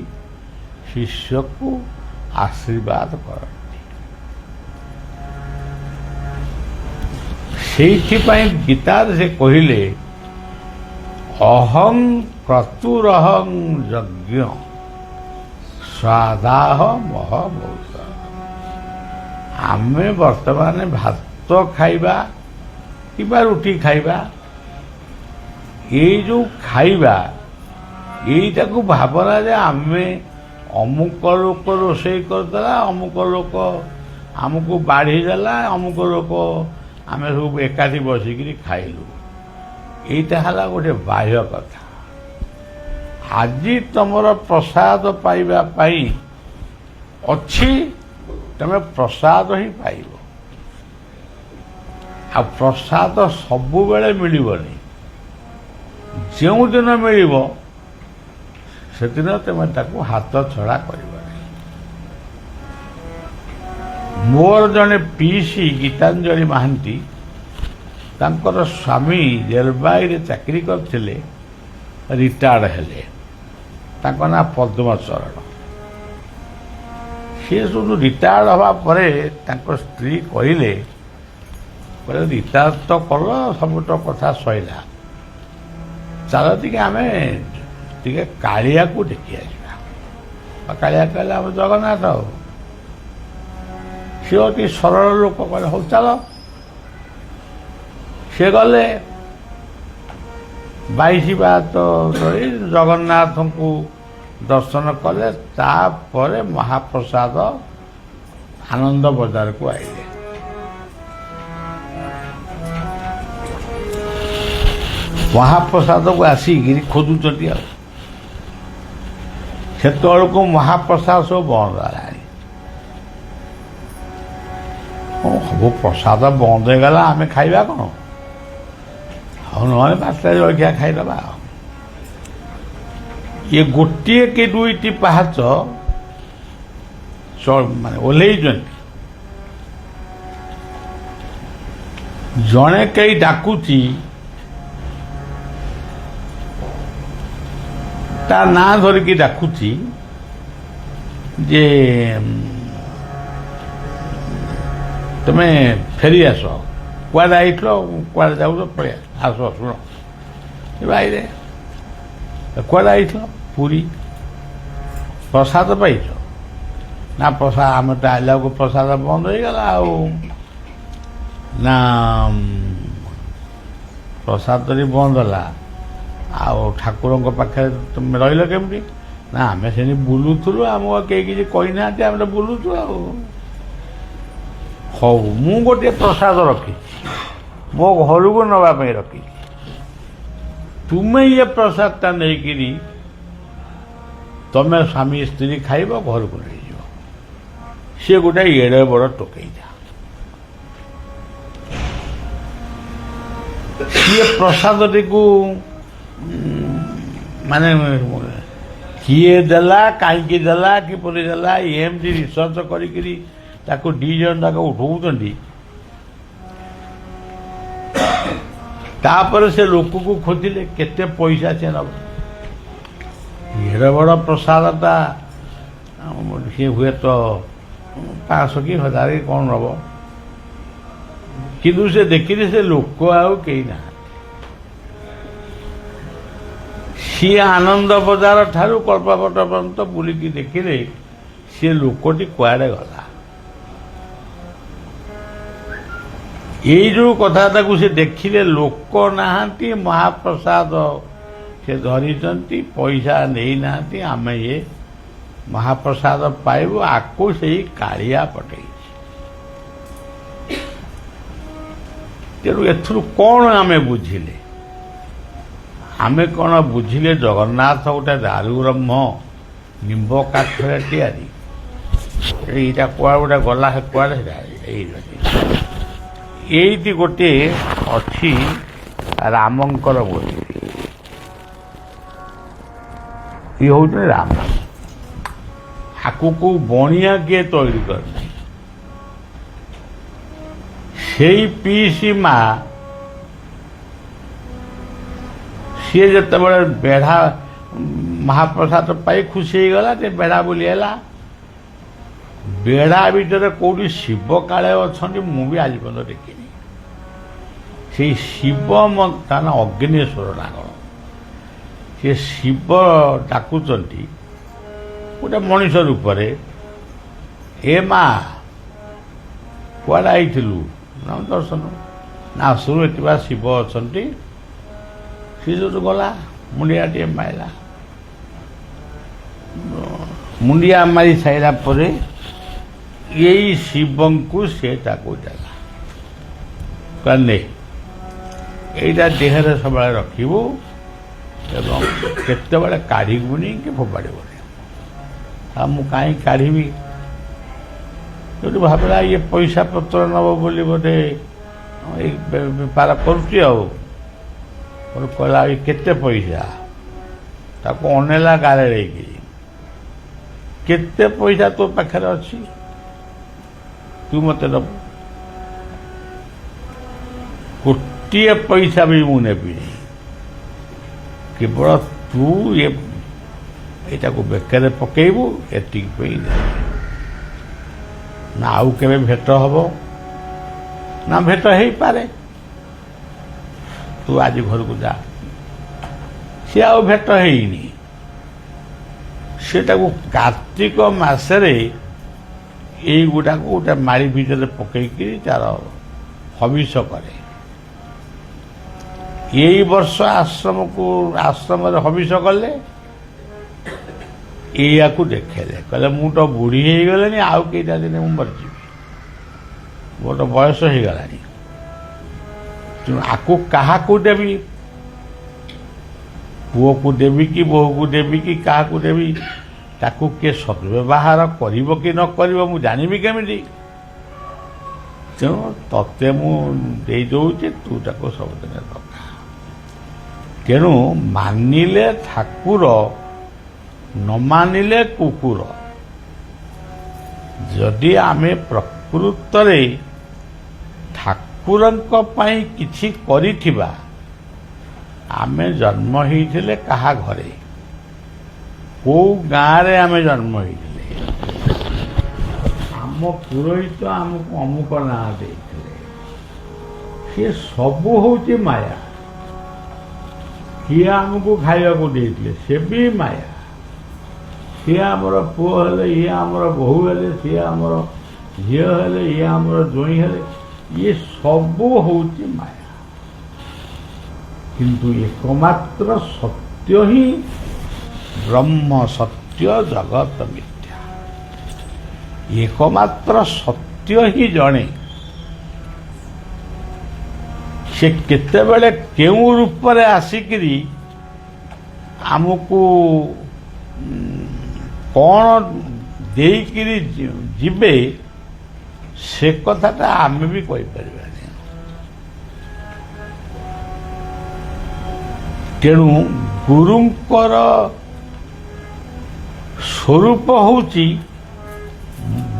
ଶିଷ୍ୟକୁ ଆଶୀର୍ବାଦ କରନ୍ତି। ସେଇଥିପାଇଁ ଗୀତାରେ ସେ କହିଲେ, ଅହଂ କ୍ରତୁରହଂ ଯଜ୍ଞ ସ୍ୱାଦାହ ମହମୌଷ। ଆମେ ବର୍ତ୍ତମାନ ଭାତ ଖାଇବା କିମ୍ବା ରୁଟି ଖାଇବା, ଏଇ ଯୋଉ ଖାଇବା, ଏଇଟାକୁ ଭାବନା ଯେ ଆମେ ଅମୁକ ଲୋକ ରୋଷେଇ କରିଦେଲା, ଅମୁକ ଲୋକ ଆମକୁ ବାଢ଼ି ଦେଲା, ଅମୁକ ଲୋକ ଆମେ ସବୁ ଏକାଠି ବସିକିରି ଖାଇଲୁ। ଏଇଟା ହେଲା ଗୋଟେ ବାହ୍ୟ କଥା। ଆଜି ତମର ପ୍ରସାଦ ପାଇବା ପାଇଁ ଅଛି, ତମେ ପ୍ରସାଦ ହିଁ ପାଇବ। ଆଉ ପ୍ରସାଦ ସବୁବେଳେ ମିଳିବନି। ଯେଉଁଦିନ ମିଳିବ ସେଦିନ ତମେ ତାକୁ ହାତ ଛଡ଼ା କରିବ ନାହିଁ। ମୋର ଜଣେ ପିଇସି ଗୀତାଞ୍ଜଳି ମହାନ୍ତି, ତାଙ୍କର ସ୍ୱାମୀ ରେଳବାଇରେ ଚାକିରି କରିଥିଲେ, ରିଟାୟାର୍ଡ ହେଲେ। ତାଙ୍କ ନାଁ ପଦ୍ମଚରଣ। ସିଏ ସବୁ ରିଟାୟାର୍ଡ ହେବା ପରେ ତାଙ୍କ ସ୍ତ୍ରୀ କହିଲେ, ରିଟାୟାର୍ଡ ତ କଲ, ସବୁ ତ କଥା ସଇଲା, ଚାଲ ଟିକେ ଆମେ ଟିକେ କାଳିଆକୁ ଦେଖି ଆସିବା। କାଳିଆ କହିଲେ ଆମ ଜଗନ୍ନାଥ। ସିଏ ଅତି ସରଳ ଲୋକ, କହିଲେ ହଉ ଚାଲ। ସେ ଗଲେ 22 ପାହାଚ ଧରି ଜଗନ୍ନାଥଙ୍କୁ ଦର୍ଶନ କଲେ। ତାପରେ ମହାପ୍ରସାଦ ଆନନ୍ଦ ବଜାରକୁ ଆଇଲେ। ମହାପ୍ରସାଦକୁ ଆସିକିରି ଖୋଜୁଛନ୍ତି। ଆଉ ସେତେବେଳକୁ ମହାପ୍ରସାଦ ସବୁ ବନ୍ଦ ହେଲାଣି। ସବୁ ପ୍ରସାଦ ବନ୍ଦ ହେଇଗଲା, ଆମେ ଖାଇବା କ'ଣ? ଆଉ ନହେଲେ ବାଟରେ ଜଳଖିଆ ଖାଇଦେବା। ଆଉ ଇଏ ଗୋଟିଏ କି ଦୁଇଟି ପାହାଚ ମାନେ ଓହ୍ଲେଇଛନ୍ତି। ଜଣେ କେହି ଡାକୁଛି, ତା ନାଁ ଧରିକି ଡାକୁଛି ଯେ ତମେ ଫେରି ଆସ, କୁଆଡ଼େ ଆଇଥିଲ, କୁଆଡ଼େ ଯାଉଛ, ପଳେଇ ଆସ, ଶୁଣ ଭାଇରେ କୁଆଡ଼େ ଆଇଥିଲ? ପୁରୀ। ପ୍ରସାଦ ପାଇଛ? ନା ପ୍ରସାଦ, ଆମେ ତ ଆଇଲାକୁ ପ୍ରସାଦ ବନ୍ଦ ହେଇଗଲା। ଆଉ ନା ପ୍ରସାଦ ଯଦି ବନ୍ଦ ହେଲା, ଆଉ ଠାକୁରଙ୍କ ପାଖରେ ତମେ ରହିଲ କେମିତି? ନା ଆମେ ସେଠି ବୁଲୁଥିଲୁ, ଆମକୁ କେହି କିଛି କହିନାହାନ୍ତି, ଆମେ ତ ବୁଲୁଛୁ। ଆଉ ହଉ, ମୁଁ ଗୋଟିଏ ପ୍ରସାଦ ରଖିଛି, ମୋ ଘରକୁ ନେବା ପାଇଁ ରଖିଛି। ତୁମେ ଇଏ ପ୍ରସାଦଟା ନେଇକିରି ତମେ ସ୍ୱାମୀ ସ୍ତ୍ରୀ ଖାଇବ, ଘରକୁ ନେଇଯିବ। ସିଏ ଗୋଟେ ଏଡ଼େ ବଡ଼ ଟୋକେଇଟା। ସିଏ ପ୍ରସାଦଟିକୁ ମାନେ କିଏ ଦେଲା, କାହିଁକି ଦେଲା, କିପରି ଦେଲା, ଏମିତି ରିସର୍ଚ୍ଚ କରିକିରି ତାକୁ 2 ଜଣ ତାକୁ ଉଠଉଛନ୍ତି। ତାପରେ ସେ ଲୋକକୁ ଖୋଜିଲେ କେତେ ପଇସା ସେ ନେବ। ଏଡ଼େ ବଡ଼ ପ୍ରସାଦଟା ସିଏ ହୁଏତ 500 କି 1000 କି କ'ଣ ନେବ। କିନ୍ତୁ ସେ ଦେଖିଲେ ସେ ଲୋକ ଆଉ କେହି ନାହାନ୍ତି। ସିଏ ଆନନ୍ଦ ବଜାର ଠାରୁ କଳ୍ପବଟ ପର୍ଯ୍ୟନ୍ତ ବୁଲିକି ଦେଖିଲେ ସିଏ ଲୋକଟି କୁଆଡ଼େ ଗଲା। ଏଇ ଯେଉଁ କଥାଟାକୁ ସେ ଦେଖିଲେ, ଲୋକ ନାହାନ୍ତି, ମହାପ୍ରସାଦ ସେ ଧରିଛନ୍ତି, ପଇସା ନେଇନାହାନ୍ତି, ଆମେ ଇଏ ମହାପ୍ରସାଦ ପାଇବୁ, ଆକୁ ସେଇ କାଳିଆ ପଠେଇଛି। ତେଣୁ ଏଥିରୁ କ'ଣ ଆମେ ବୁଝିଲେ? ଆମେ କ'ଣ ବୁଝିଲେ ଜଗନ୍ନାଥ ଗୋଟେ ଦାରୁ ବ୍ରହ୍ମ, ନିମ୍ବ କାଠରେ ତିଆରି। ଏଇଟା କୁଆଡ଼େ ଗୋଟେ ଗଲା, କୁଆଡ଼େ ଏଇଠି ଗୋଟିଏ ଅଛି ରାମଙ୍କର ମୂର୍ତ୍ତି। ଇଏ ହେଉଛନ୍ତି ରାମ। ଆକୁ କୋଉ ବଣିଆ କିଏ ତୈରି କରିଛି? ସେଇ ପିଇସି ମା ସିଏ ଯେତେବେଳେ ବେଢ଼ା ମହାପ୍ରସାଦ ପାଇ ଖୁସି ହେଇଗଲା, ଯେ ବେଢ଼ା ବୁଲି ହେଲା। ବେଢ଼ା ଭିତରେ କୋଉଠି ଶିବ କାଳେ ଅଛନ୍ତି, ମୁଁ ବି ଆଜି ପର୍ଯ୍ୟନ୍ତ ଦେଖିନି। ସେଇ ଶିବ ତା ନା ଅଗ୍ନିଶ୍ୱର ନା କ'ଣ, ସେ ଶିବ ଡାକୁଛନ୍ତି ଗୋଟେ ମଣିଷ ରୂପରେ, ଏ ମା କୁଆଡ଼େ ଆଇଥିଲୁ? ନା ଦର୍ଶନ। ନା ଆସୁରୁ, ଏଠି ବା ଶିବ ଅଛନ୍ତି। ସେ ଯୋଉଠୁ ଗଲା, ମୁଣ୍ଡିଆଟିଏ ମାରିଲା। ମୁଣ୍ଡିଆ ମାରି ସାରିଲା ପରେ ଏଇ ଶିବଙ୍କୁ ସେ ତାକୁ ଦେଲା, କହିଲେ ଏଇଟା ଦେହରେ ସବୁବେଳେ ରଖିବୁ ଏବଂ କେତେବେଳେ କାଢ଼ିବୁନି କି ଫୋପାଡ଼ିବୁନି। ଆଉ ମୁଁ କାହିଁ କାଢ଼ିବି? ଯୋଉଠି ଭାବିଲା ଇଏ ପଇସା ପତ୍ର ନେବ ବୋଲି ବୋଧେ ଏଇ ବେପାର କରୁଛି। ଆଉ କହିଲା ଏଇ କେତେ ପଇସା? ତାକୁ ଅନେଇଲା ଗାରେଇକି, କେତେ ପଇସା ତୋ ପାଖରେ ଅଛି, ତୁ ମୋତେ ଦେବୁ? ଗୋଟିଏ ପଇସା ବି ମୁଁ ନେବିନି, କେବଳ ତୁ ଏଇଟାକୁ ବେକରେ ପକେଇବୁ, ଏତିକି ପାଇଁ ଦେବି। ନା ଆଉ କେବେ ଭେଟ ହବ? ନା ଭେଟ ହେଇପାରେ, ତୁ ଆଜି ଘରକୁ ଯା। ସିଏ ଆଉ ଭେଟ ହେଇନି। ସେଟାକୁ କାର୍ତ୍ତିକ ମାସରେ ଏଇଗୁଡ଼ାକୁ ଗୋଟେ ମାଳି ଭିତରେ ପକେଇକି ତାର ହବିଷ କରେ। ଏଇ ବର୍ଷ ଆଶ୍ରମରେ ହବିଷ କଲେ, ଏଇଆକୁ ଦେଖେଇଲେ, କହିଲେ ମୁଁ ତ ବୁଢ଼ୀ ହେଇଗଲିଣି, ଆଉ କେଇଟା ଦିନେ ମୁଁ ମରିଯିବି, ମୋର ତ ବୟସ ହେଇଗଲାଣି, ତେଣୁ ଆକୁ କାହାକୁ ଦେବି, ପୁଅକୁ ଦେବି କି ବୋହୂକୁ ଦେବି କି କାହାକୁ ଦେବି, ତାକୁ କିଏ ସଦ୍ବ୍ୟବହାର କରିବ କି ନ କରିବ ମୁଁ ଜାଣିବି କେମିତି? ତେଣୁ ତତେ ମୁଁ ଦେଇଦେଉଛି, ତୁ ତାକୁ ସବୁଦିନ ରଖା। ତେଣୁ ମାନିଲେ ଠାକୁର, ନ ମାନିଲେ କୁକୁର। ଯଦି ଆମେ ପ୍ରକୃତରେ ଠାକୁରଙ୍କ ପାଇଁ କିଛି କରିଥିବା, ଆମେ ଜନ୍ମ ହେଇଥିଲେ କାହା ଘରେ, କୋଉ ଗାଁରେ ଆମେ ଜନ୍ମ ହେଇଥିଲେ, ଆମ ପୁରୋହିତ ଆମକୁ ଅମୁକ ନାଁ ଦେଇଥିଲେ, ସେ ସବୁ ହଉଛି ମାୟା। କିଏ ଆମକୁ ଖାଇବାକୁ ଦେଇଥିଲେ, ସେ ବି ମାୟା। ସିଏ ଆମର ପୁଅ ହେଲେ, ଇଏ ଆମର ବୋହୂ ହେଲେ, ସିଏ ଆମର ଝିଅ ହେଲେ, ଇଏ ଆମର ଜ୍ୱାଇଁ ହେଲେ, ଇଏ ସବୁ ହଉଛି ମାୟା। କିନ୍ତୁ ଏକମାତ୍ର ସତ୍ୟ ହିଁ ବ୍ରହ୍ମ ସତ୍ୟ, ଜଗତ ମିଥ୍ୟା। ଏକମାତ୍ର ସତ୍ୟ ହିଁ ଜଣେ। ସେ କେତେବେଳେ କେଉଁ ରୂପରେ ଆସିକିରି ଆମକୁ କ'ଣ ଦେଇକିରି ଯିବେ, ସେ କଥାଟା ଆମେ ବି କହିପାରିବାନି। ତେଣୁ ଗୁରୁଙ୍କର ସ୍ୱରୂପ ହେଉଛି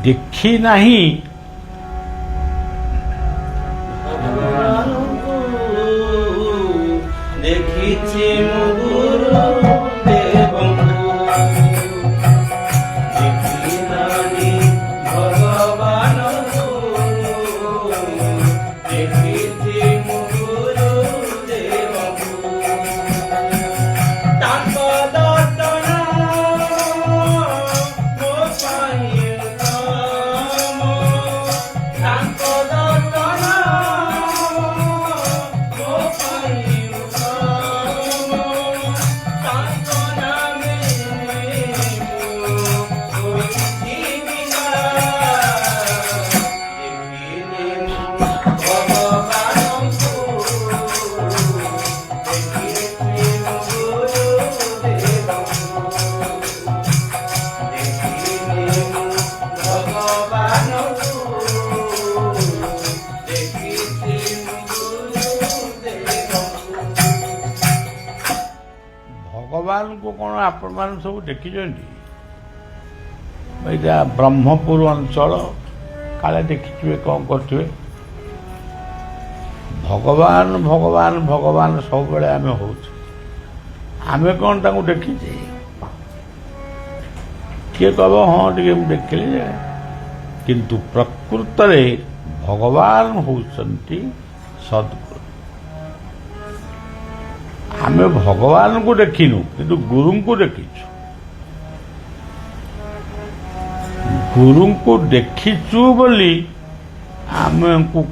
ଦେଖି ନାହିଁ ଦେଖିଛି ମୁଁ ଗୁରୁ ଦେବଙ୍କୁ, ଦେଖିଲାଣି ଭଗବାନଙ୍କୁ, ଦେଖିଛି ମୁଁ ଗୁରୁ ଦେବଙ୍କୁ। ତାଙ୍କ ଦର୍ଶନ ମୋ ପାଇଁ ଉତ୍ତମ, ତାଙ୍କ ଦର୍ଶନ ମୋ ପାଇଁ ଉତ୍ତମ, ତାଙ୍କ ନାମେ ମୁଁ ହୋଇଛି ବିନାଶ। ଦେଖିଲେ ମୁଁ ଭଗବାନଙ୍କୁ, ଦେଖିଛି ମୁଁ ଗୁରୁ ଦେବଙ୍କୁ, ଦେଖିଲେ ମୁଁ ଭଗବାନଙ୍କୁ, ଦେଖିଛି ମୁଁ ଗୁରୁ ଦେବଙ୍କୁ। ଭଗବାନଙ୍କୁ କ'ଣ ଆପଣମାନେ ସବୁ ଦେଖିଛନ୍ତି? ଏଇଟା ବ୍ରହ୍ମପୁର ଅଞ୍ଚଳ, କାଳେ ଦେଖିଥିବେ, କ'ଣ କରୁଥିବେ। ଭଗବାନ ଭଗବାନ ଭଗବାନ ସବୁବେଳେ ଆମେ ହଉଛୁ, ଆମେ କ'ଣ ତାଙ୍କୁ ଦେଖିଛେ? କିଏ କହିବ ହଁ ଟିକେ ମୁଁ ଦେଖିଲି ଯେ, କିନ୍ତୁ ପ୍ରକୃତରେ ଭଗବାନ ହେଉଛନ୍ତି ସଦ୍ଗୁରୁ। ଆମେ ଭଗବାନଙ୍କୁ ଦେଖିନୁ, କିନ୍ତୁ ଗୁରୁଙ୍କୁ ଦେଖିଛୁ। ଗୁରୁଙ୍କୁ ଦେଖିଛୁ ବୋଲି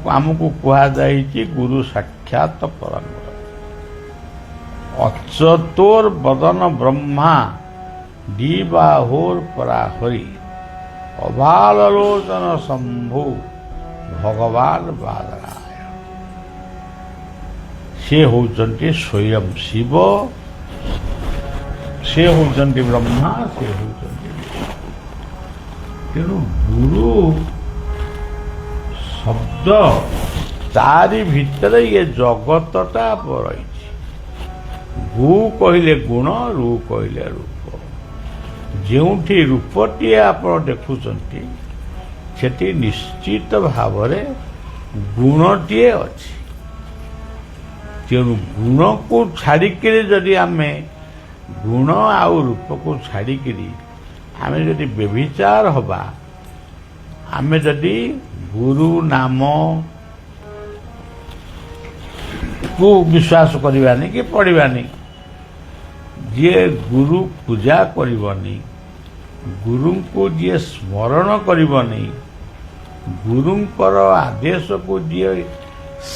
ଆମକୁ କୁହାଯାଇଛି ଗୁରୁ ସାକ୍ଷାତ ପରାଙ୍ଗର। ଅଚ୍ୟୁତୋର ବଦନ ବ୍ରହ୍ମା, ଦ୍ୱିବାହୋର ପରାହରି, ଅଭାଲୋଚନ ଶମ୍ଭୁ ଭଗବାନ ବାଦରାୟ। ସେ ହେଉଛନ୍ତି ସ୍ୱୟଂ ଶିବ, ସେ ହେଉଛନ୍ତି ବ୍ରହ୍ମା, ସେ ହେଉଛନ୍ତି ବିଷ୍ଣୁ। ତେଣୁ ଗୁରୁ ଶବ୍ଦ, ତାରି ଭିତରେ ଇଏ ଜଗତଟା ରହିଛି। ଗୁ କହିଲେ ଗୁଣ, ରୁ କହିଲେ ରୂପ। ଯେଉଁଠି ରୂପଟିଏ ଆପଣ ଦେଖୁଛନ୍ତି, ସେଠି ନିଶ୍ଚିତ ଭାବରେ ଗୁଣଟିଏ ଅଛି। ତେଣୁ ଗୁଣକୁ ଛାଡ଼ିକିରି ଯଦି ଆମେ, ଗୁଣ ଆଉ ରୂପକୁ ଛାଡ଼ିକିରି ଆମେ ଯଦି ବ୍ୟଭିଚାର ହେବା, ଆମେ ଯଦି ଗୁରୁ ନାମକୁ ବିଶ୍ୱାସ କରିବାନି କି ପଢ଼ିବାନି, ଯିଏ ଗୁରୁ ପୂଜା କରିବନି, ଗୁରୁଙ୍କୁ ଯିଏ ସ୍ମରଣ କରିବନି, ଗୁରୁଙ୍କର ଆଦେଶକୁ ଯିଏ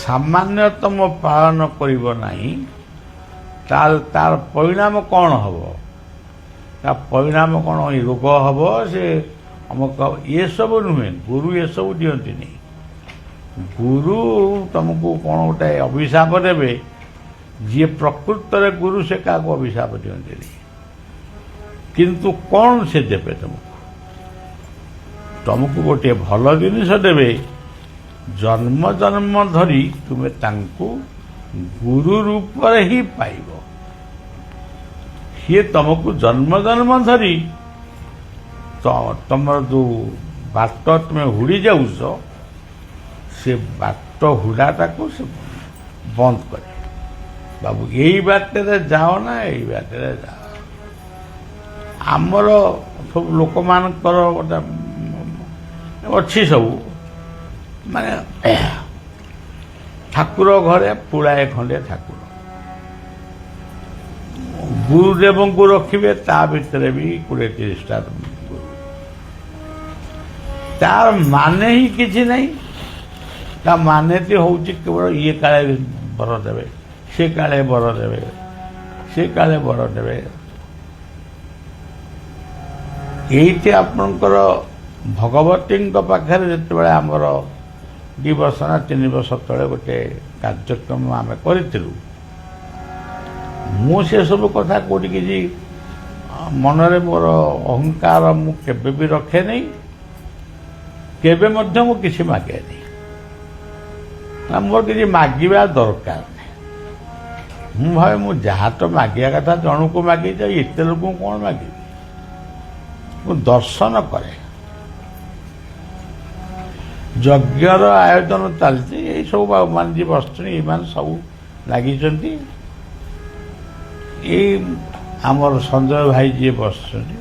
ସାମାନ୍ୟତମ ପାଳନ କରିବ ନାହିଁ ତାର ପରିଣାମ କ'ଣ ହେବ? ତା ପରିଣାମ କ'ଣ ରୋଗ ହେବ? ସେ ଅମୁକ ଏସବୁ ନୁହେଁ। ଗୁରୁ ଏସବୁ ଦିଅନ୍ତିନି। ଗୁରୁ ତମକୁ କ'ଣ ଗୋଟେ ଅଭିଶାପ ଦେବେ। ଯିଏ ପ୍ରକୃତରେ ଗୁରୁ ସେ କାହାକୁ ଅଭିଶାପ ଦିଅନ୍ତିନି। କିନ୍ତୁ କ'ଣ ସେ ଦେବେ ତମକୁ ଗୋଟିଏ ଭଲ ଜିନିଷ ଦେବେ। ଜନ୍ମ ଜନ୍ମ ଧରି ତୁମେ ତାଙ୍କୁ ଗୁରୁ ରୂପରେ ହିଁ ପାଇବ। ସିଏ ତମକୁ ଜନ୍ମ ଜନ୍ମ ଧରି ତମର ଯେଉଁ ବାଟ ତୁମେ ହୁଡ଼ି ଯାଉଛ ସେ ବାଟ ହୁଡ଼ାଟାକୁ ସେ ବନ୍ଦ କରେ। ବାବୁ ଏଇ ବାଟରେ ଯାଅ ନା ଏଇ ବାଟରେ ଯାଅ। ଆମର ସବୁ ଲୋକମାନଙ୍କର ଗୋଟେ ଅଛି ସବୁ ମାନେ ଠାକୁର ଘରେ ପୁଳାଏ ଖଣ୍ଡେ ଠାକୁର ଗୁରୁଦେବଙ୍କୁ ରଖିବେ। ତା ଭିତରେ ବି 20-30ଟା ଗୁରୁ। ତାର ମାନେ ହିଁ କିଛି ନାହିଁ। ତା ମାନେଟି ହେଉଛି କେବଳ ଇଏ କାଳେ ବର ଦେବେ, ସେ କାଳେ ବର ଦେବେ, ସେ କାଳେ ବର ଦେବେ। ଏଇଠି ଆପଣଙ୍କର ଭଗବତୀଙ୍କ ପାଖରେ ଯେତେବେଳେ ଆମର 2 ବର୍ଷ ନା 3 ବର୍ଷ ତଳେ ଗୋଟେ କାର୍ଯ୍ୟକ୍ରମ ଆମେ କରିଥିଲୁ, ମୁଁ ସେସବୁ କଥା କେଉଁଠି କିଛି ମନରେ ମୋର ଅହଙ୍କାର ମୁଁ କେବେ ବି ରଖେ ନାହିଁ। କେବେ ମଧ୍ୟ ମୁଁ କିଛି ମାଗେନି। ମୋର କିଛି ମାଗିବା ଦରକାର ନାହିଁ। ମୁଁ ଭାବେ ମୁଁ ଯାହା ତ ମାଗିବା କଥା ଜଣକୁ ମାଗିଛି, ଏତେ ଲୋକଙ୍କୁ କ'ଣ ମାଗିବି? ମୁଁ ଦର୍ଶନ କରେ। ଯଜ୍ଞର ଆୟୋଜନ ଚାଲିଛି। ଏଇସବୁ ବାବୁମାନେ ଯିଏ ବସିଛନ୍ତି ଏମାନେ ସବୁ ଲାଗିଛନ୍ତି। ଏଇ ଆମର ସଞ୍ଜୟ ଭାଇ ଯିଏ ବସିଛନ୍ତି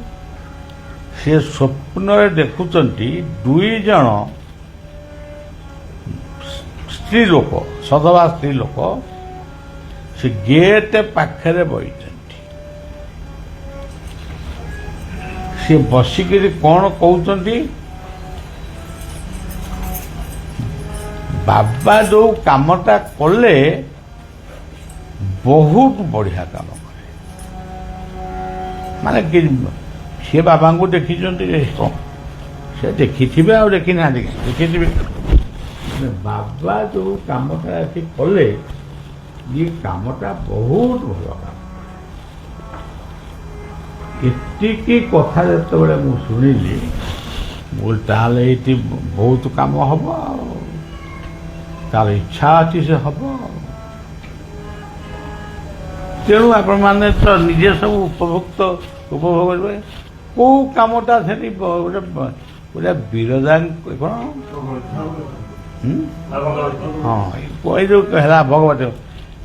ସେ ସ୍ୱପ୍ନରେ ଦେଖୁଛନ୍ତି 2 ଜଣ ସ୍ତ୍ରୀ ଲୋକ, ସଧବା ସ୍ତ୍ରୀ ଲୋକ ସେ ଗେଟ୍ ପାଖରେ ବସିଛନ୍ତି। ସେ ବସିକିରି କ'ଣ କହୁଛନ୍ତି? ବାବା ଯେଉଁ କାମଟା କଲେ ବହୁତ ବଢ଼ିଆ କାମ କଲେ। ମାନେ କି ସେ ବାବାଙ୍କୁ ଦେଖିଛନ୍ତି, ସେ ଦେଖିଥିବେ ଆଉ ଦେଖିନାହାନ୍ତି, ଦେଖିଥିବେ। ବାବା ଯେଉଁ କାମଟା ଏଠି କଲେ ଇଏ କାମଟା ବହୁତ ଭଲ କାମ। ଏତିକି କଥା ଯେତେବେଳେ ମୁଁ ଶୁଣିଲି ମୁଁ ତାହେଲେ ଏଇଠି ବହୁତ କାମ ହେବ ଆଉ ତାର ଇଚ୍ଛା ଅଛି ସେ ହେବ। ତେଣୁ ଆପଣମାନେ ତ ନିଜେ ସବୁ ଉପଭୋଗ କରିବେ। କେଉଁ କାମଟା ସେଠି ଗୋଟେ ବିରଜା କ'ଣ ହଁ ଏଇ ଯେଉଁ ହେଲା ଭଗବତ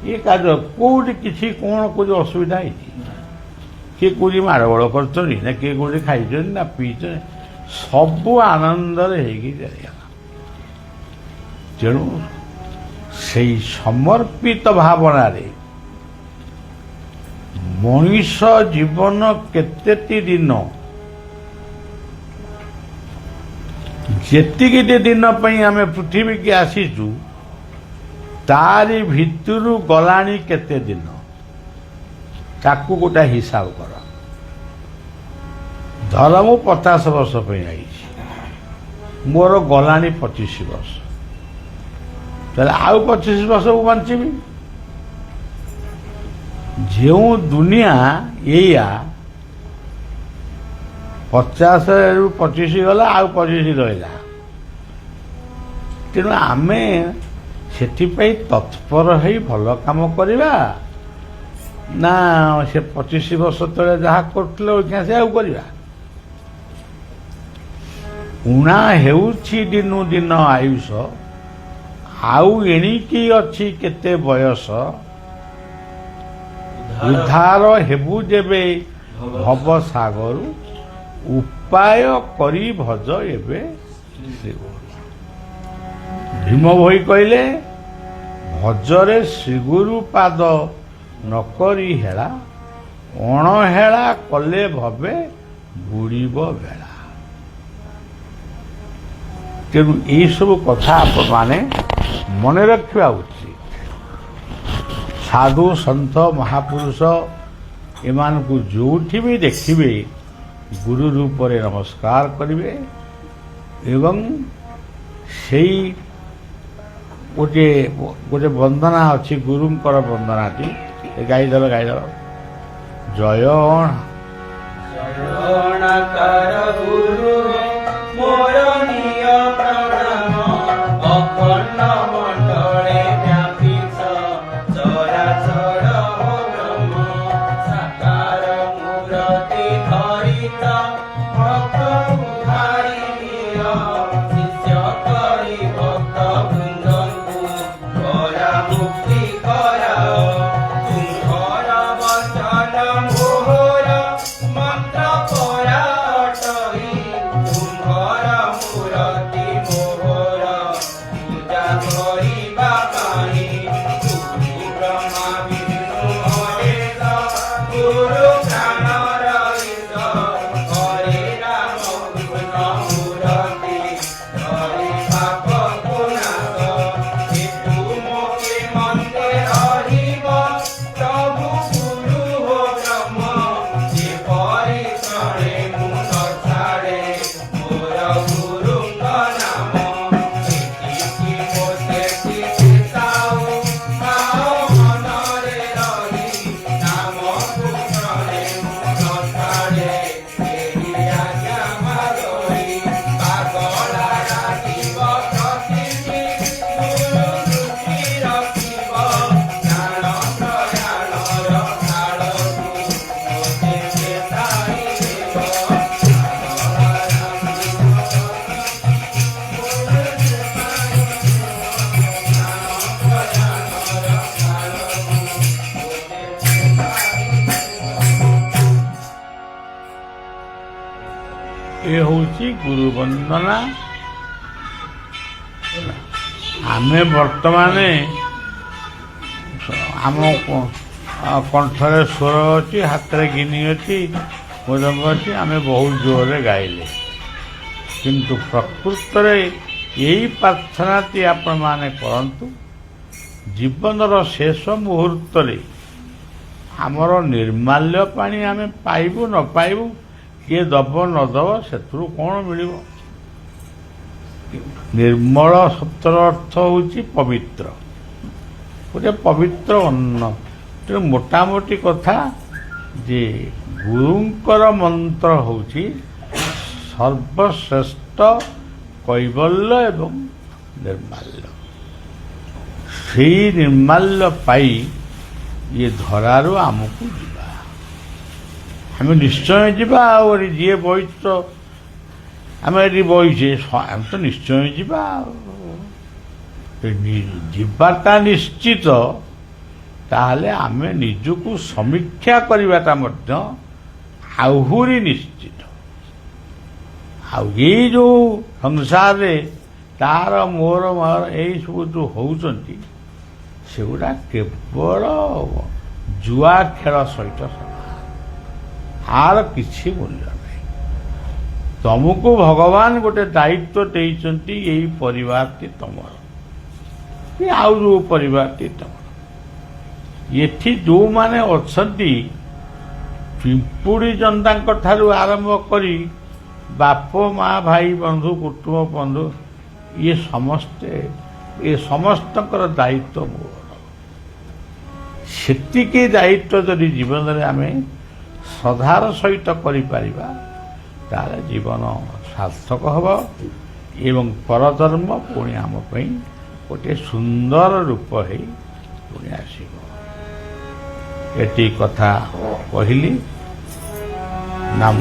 ଏ କାର୍ଯ୍ୟ କେଉଁଠି କିଛି କ'ଣ କେଉଁଠି ଅସୁବିଧା ହେଇଛି? କିଏ କେଉଁଠି ମାଡ଼ଗୋଳ କରୁଛନ୍ତି ନା କିଏ କେଉଁଠି ଖାଇଛନ୍ତି ନା ପିଇଛନ୍ତି? ସବୁ ଆନନ୍ଦରେ ହେଇକି ଚାଲିଗଲା। ତେଣୁ ସେଇ ସମର୍ପିତ ଭାବନାରେ ମଣିଷ ଜୀବନ କେତେଟି ଦିନ, ଯେତିକିଟି ଦିନ ପାଇଁ ଆମେ ପୃଥିବୀକି ଆସିଛୁ ତାରି ଭିତରୁ ଗଲାଣି କେତେ ଦିନ ତାକୁ ଗୋଟେ ହିସାବ କର। ଧର ମୁଁ 50 ବର୍ଷ ପାଇଁ ଆଇଛି, ମୋର ଗଲାଣି 25 ବର୍ଷ, ତାହେଲେ ଆଉ 25 ବର୍ଷ ମୁଁ ବଞ୍ଚିବି। ଯେଉଁ ଦୁନିଆ ଏଇଆ 50ରୁ 25 ଗଲା ଆଉ 25 ରହିଲା। ତେଣୁ ଆମେ ସେଥିପାଇଁ ତତ୍ପର ହେଇ ଭଲ କାମ କରିବା ନା ସେ 25 ବର୍ଷ ତଳେ ଯାହା କରୁଥିଲେ ଓଇଖା ସେ ଆଉ କରିବା? ଉଣା ହେଉଛି ଦିନୁ ଦିନ ଆୟୁଷ, ଆଉ ଏଣିକି ଅଛି କେତେ ବୟସ, ଉଦ୍ଧାର ହେବୁ ଯେବେ ଭବ ସାଗରୁ, ଉପାୟ କରି ଭଜ ଏବେ ଶ୍ରୀଗୁରୁ। ଭୀମ ଭୋଇ କହିଲେ ଭଜରେ ଶ୍ରୀଗୁରୁ ପାଦ ନକରି ହେଳା, ଅଣହେଳା କଲେ ଭବେ ବୁଡ଼ିବ ବେଳା। ତେଣୁ ଏଇସବୁ କଥା ଆପଣମାନେ ମନେ ରଖିବା ଉଚିତ। ସାଧୁ ସନ୍ଥ ମହାପୁରୁଷ ଏମାନଙ୍କୁ ଯେଉଁଠି ବି ଦେଖିବେ ଗୁରୁ ରୂପରେ ନମସ୍କାର କରିବେ ଏବଂ ସେଇ ଗୋଟେ ବନ୍ଦନା ଅଛି ଗୁରୁଙ୍କର ବନ୍ଦନାଟି ଗାଇଦେଲ ଜୟ ଜୟଣାକାର ଗୁରୁ ମୋର ନିୟ ପ୍ରଣାମ ଅଖଣ୍ଡ ମଣ୍ଡଳେ ବ୍ୟାପିତ ଚରାଚର ବ୍ରହ୍ମ ସାକାର ମୂରତି ଧରିତ ଭକ୍ତ ଉଦ୍ଧାରି ନିୟ ଶିଷ୍ୟ କରି ଭକ୍ତ ବୃନ୍ଦଙ୍କୁ କରା ମୁକ୍ତି କରାଅ ତୁମ୍ଭର ବଚନ ମୋହର ମନ୍ତ୍ର ପରାଟଇ ତୁମ୍ଭର ମୂରତି ମୋହର ପୂଜା କରିବା ପାଇଁ ଗୁରୁ ବ୍ରହ୍ମା ବିଷ୍ଣୁ ମହେଶ ଗୁରୁ ପ୍ରାଣ ରହିତ ହରେ ରାମ କୃଷ୍ଣ ମୂରତି ହରି ପାପ ପୁନାଶ ହେତୁ ମୋକେ ମନ୍ତେ ରହିବ ପ୍ରଭୁ ଗୁରୁ ହୋ ବ୍ରହ୍ମ ଯେ ପରିଶ୍ରଣେ ମୁଁ ନ ଛାଡ଼େ ମୋର ଗୁରୁଙ୍କ ନାମ ସେତିକି ମୋ ସେତିକି ସାଉ ସାଉ ମନରେ ରହି ନାମ କୃଷ୍ଣରେ ମୁଁ ନ ଛାଡ଼େ ଏହି ଆଜ୍ଞା ମାଗଇ ପାଗଳା ରାତିବ ପ୍ରତିଟି ଗୁରୁ ଦୃଷ୍ଟି ରଖିବ ପ୍ରାଣ ପ୍ରୟାଣର କାଳକୁ ମୋତେ ଚେତାଇ ଦେବ ଏ ହେଉଛି ଗୁରୁ ବନ୍ଦନା। ଆମେ ବର୍ତ୍ତମାନ ଆମ କଣ୍ଠରେ ସ୍ୱର ଅଛି, ହାତରେ ଗିନି ଅଛି, ମୃଦଙ୍ଗ ଅଛି, ଆମେ ବହୁତ ଜୋରରେ ଗାଇଲେ, କିନ୍ତୁ ପ୍ରକୃତରେ ଏଇ ପ୍ରାର୍ଥନାଟି ଆପଣମାନେ କରନ୍ତୁ। ଜୀବନର ଶେଷ ମୁହୂର୍ତ୍ତରେ ଆମର ନିର୍ମାଲ୍ୟ ପାଣି ଆମେ ପାଇବୁ ନ ପାଇବୁ, କିଏ ଦବ ନ ଦବ, ସେଥିରୁ କ'ଣ ମିଳିବ? ନିର୍ମଳ ଶବ୍ଦର ଅର୍ଥ ହେଉଛି ପବିତ୍ର, ଗୋଟେ ପବିତ୍ର ଅନ୍ନ। ତେଣୁ ମୋଟାମୋଟି କଥା ଯେ ଗୁରୁଙ୍କର ମନ୍ତ୍ର ହେଉଛି ସର୍ବଶ୍ରେଷ୍ଠ କୈବଲ୍ୟ ଏବଂ ନିର୍ମାଲ୍ୟ। ସେଇ ନିର୍ମାଲ୍ୟ ପାଇ ଇଏ ଧରାରୁ ଆମକୁ ଯିବା, ଆମେ ନିଶ୍ଚୟ ଯିବା। ଆଉ ଏଠି ଯିଏ ବଇଛ, ଆମେ ଏଠି ବଇଛେ, ଆମେ ତ ନିଶ୍ଚୟ ଯିବା। ଯିବାଟା ନିଶ୍ଚିତ, ତାହେଲେ ଆମେ ନିଜକୁ ସମୀକ୍ଷା କରିବାଟା ମଧ୍ୟ ଆହୁରି ନିଶ୍ଚିତ। ଆଉ ଏଇ ଯେଉଁ ସଂସାରରେ ତାର ମୋର ଏଇ ସବୁ ଯେଉଁ ହେଉଛନ୍ତି, ସେଗୁଡ଼ା କେବଳ ଜୁଆ ଖେଳ ସହିତ ସମାନ, ଆର କିଛି ମୂଲ୍ୟ ନାହିଁ। ତମକୁ ଭଗବାନ ଗୋଟେ ଦାୟିତ୍ୱ ଦେଇଛନ୍ତି, ଏଇ ପରିବାରଟି ତମର କି ଆଉ ଯେଉଁ ପରିବାରଟି ତମର। ଏଠି ଯେଉଁମାନେ ଅଛନ୍ତି, ପିମ୍ପୁଡ଼ି ଜନ୍ଦାଙ୍କ ଠାରୁ ଆରମ୍ଭ କରି ବାପ ମା ଭାଇ ବନ୍ଧୁ କୁଟୁମ୍ବ ବନ୍ଧୁ, ଇଏ ସମସ୍ତଙ୍କର ଦାୟିତ୍ୱ ମୋର। ସେତିକି ଦାୟିତ୍ୱ ଯଦି ଜୀବନରେ ଆମେ ଶ୍ରଦ୍ଧାର ସହିତ କରିପାରିବା, ତାହେଲେ ଜୀବନ ସାର୍ଥକ ହେବ ଏବଂ ପରଧର୍ମ ପୁଣି ଆମ ପାଇଁ ଗୋଟିଏ ସୁନ୍ଦର ରୂପ ହେଇ ପୁଣି ଆସିବ। ଏଠି କଥା କହିଲି, ନାମ